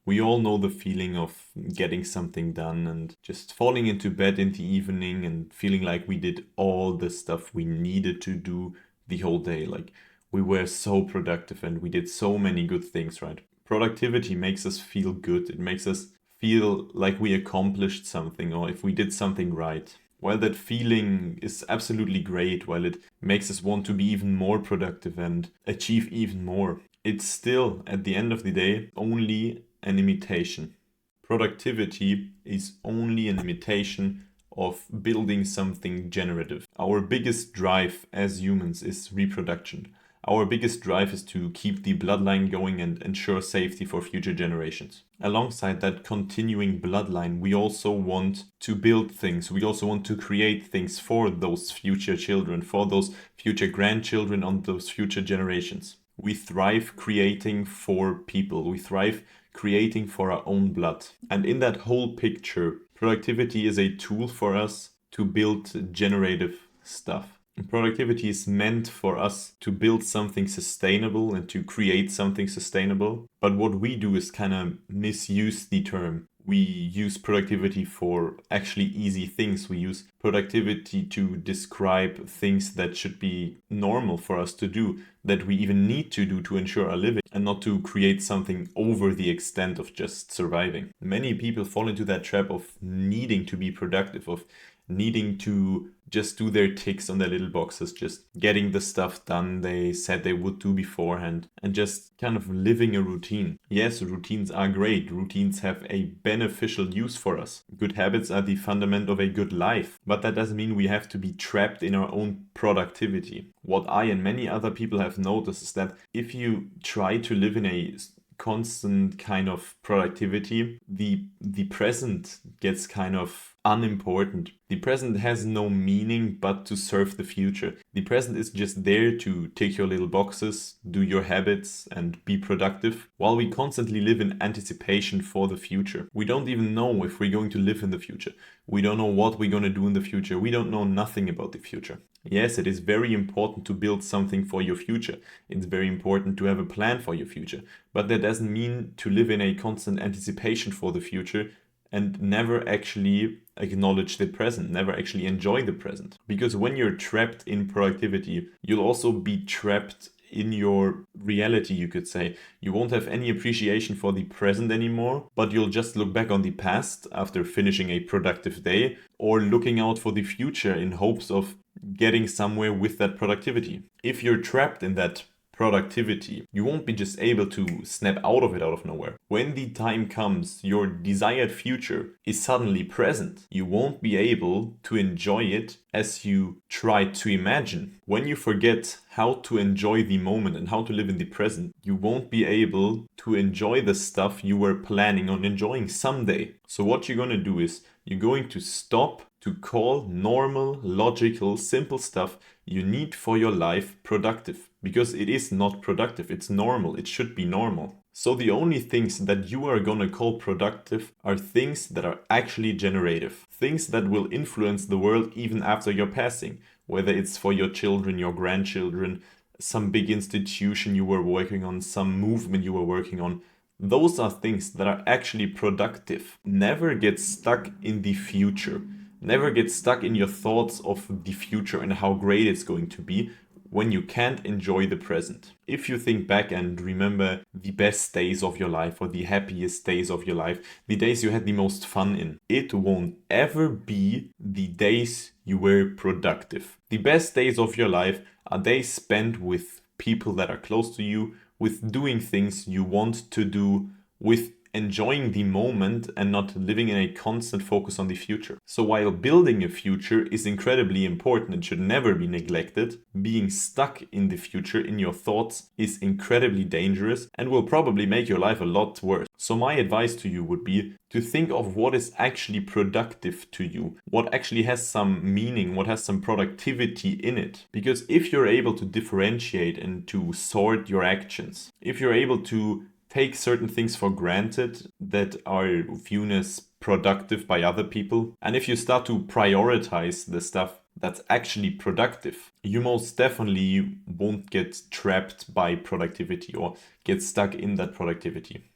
We all know the feeling of getting something done and just falling into bed in the evening and feeling like we did all the stuff we needed to do the whole day. Like we were so productive and we did so many good things, right? Productivity makes us feel good. It makes us feel like we accomplished something or if we did something right. While that feeling is absolutely great, while it makes us want to be even more productive and achieve even more, it's still, at the end of the day, only an imitation. Productivity is only an imitation of building something generative. Our biggest drive as humans is reproduction. Our biggest drive is to keep the bloodline going and ensure safety for future generations. Alongside that continuing bloodline, we also want to build things. We also want to create things for those future children, for those future grandchildren, and those future generations. We thrive creating for people. We thrive creating for our own blood. And in that whole picture, productivity is a tool for us to build generative stuff. Productivity is meant for us to build something sustainable and to create something sustainable. But what we do is kind of misuse the term. We use productivity for actually easy things. We use productivity to describe things that should be normal for us to do, that we even need to do to ensure our living, and not to create something over the extent of just surviving. Many people fall into that trap of needing to be productive, of needing to just do their ticks on their little boxes, just getting the stuff done they said they would do beforehand, and just kind of living a routine. Yes, routines are great. Routines have a beneficial use for us. Good habits are the fundament of a good life, but that doesn't mean we have to be trapped in our own productivity. What I and many other people have noticed is that if you try to live in a constant kind of productivity, the present gets kind of unimportant. The present has no meaning but to serve the future. The present is just there to tick your little boxes, do your habits, and be productive, while we constantly live in anticipation for the future. We don't even know if we're going to live in the future. We don't know what we're going to do in the future. We don't know nothing about the future. Yes, it is very important to build something for your future. It's very important to have a plan for your future. But that doesn't mean to live in a constant anticipation for the future and never actually acknowledge the present, never actually enjoy the present. Because when you're trapped in productivity, you'll also be trapped in your reality, you could say. You won't have any appreciation for the present anymore, but you'll just look back on the past after finishing a productive day or looking out for the future in hopes of getting somewhere with that productivity. If you're trapped in that productivity, you won't be just able to snap out of it out of nowhere. When the time comes, your desired future is suddenly present. You won't be able to enjoy it as you tried to imagine. When you forget how to enjoy the moment and how to live in the present, you won't be able to enjoy the stuff you were planning on enjoying someday. So what you're going to do is you're going to stop to call normal, logical, simple stuff you need for your life productive. Because it is not productive, it's normal, it should be normal. So the only things that you are gonna call productive are things that are actually generative. Things that will influence the world even after your passing. Whether it's for your children, your grandchildren, some big institution you were working on, some movement you were working on. Those are things that are actually productive. Never get stuck in the future. Never get stuck in your thoughts of the future and how great it's going to be when you can't enjoy the present. If you think back and remember the best days of your life or the happiest days of your life, the days you had the most fun in, it won't ever be the days you were productive. The best days of your life are days spent with people that are close to you, with doing things you want to do, with enjoying the moment and not living in a constant focus on the future. So while building a future is incredibly important and should never be neglected, being stuck in the future in your thoughts is incredibly dangerous and will probably make your life a lot worse. So my advice to you would be to think of what is actually productive to you, what actually has some meaning, what has some productivity in it. Because if you're able to differentiate and to sort your actions, if you're able to take certain things for granted that are viewed as productive by other people, and if you start to prioritize the stuff that's actually productive, you most definitely won't get trapped by productivity or get stuck in that productivity.